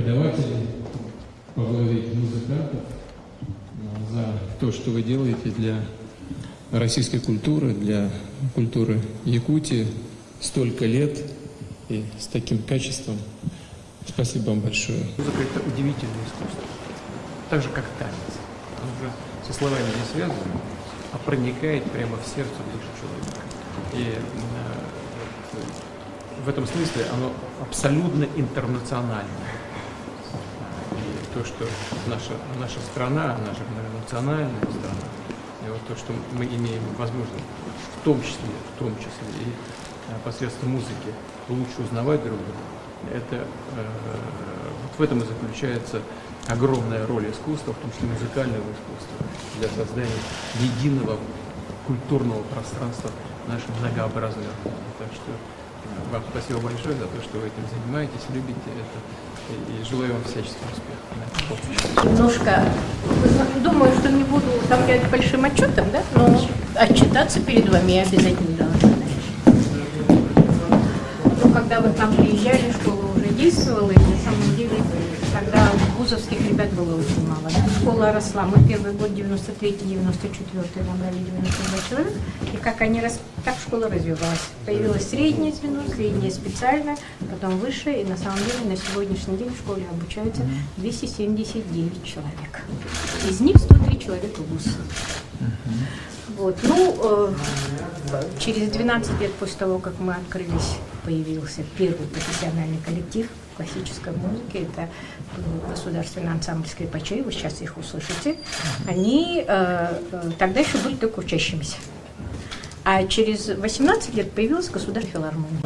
преподавателей, поблагодарить музыкантов за то, что вы делаете для российской культуры, для культуры Якутии столько лет и с таким качеством. Спасибо вам большое. Музыка – это удивительное искусство, так же, как танец. Он уже со словами не связан, а проникает прямо в сердце, в душу человека. И в этом смысле оно абсолютно интернациональное. И то, что наша страна, наша национальная страна, и вот то, что мы имеем возможность в том числе и посредством музыки лучше узнавать друг друга, это вот в этом и заключается огромная роль искусства, в том числе музыкального искусства, для создания единого культурного пространства нашей многообразной Родины. Так что вам спасибо большое за то, что вы этим занимаетесь, любите это, и желаю вам всяческих успехов. Немножко, думаю, что не буду утомлять большим отчетом, да? Но отчитаться перед вами я обязательно должна. Ну, когда вы к нам приезжали, школа уже действовала, и на самом деле тогда вузовских ребят было очень мало. Да? Школа росла. Мы первый год, 93-94, набрали 92 человек. И как они так школа развивалась. Появилось среднее звено, среднее специальное, потом высшее. И на самом деле на сегодняшний день в школе обучаются 279 человек. Из них 103 человека в вуз. Вот. Ну, через 12 лет после того, как мы открылись, появился первый профессиональный коллектив классической музыки. Это государственный ансамбль скрипачей, вы сейчас их услышите. Они тогда еще были только учащимися. А через 18 лет появилась государственная филармония.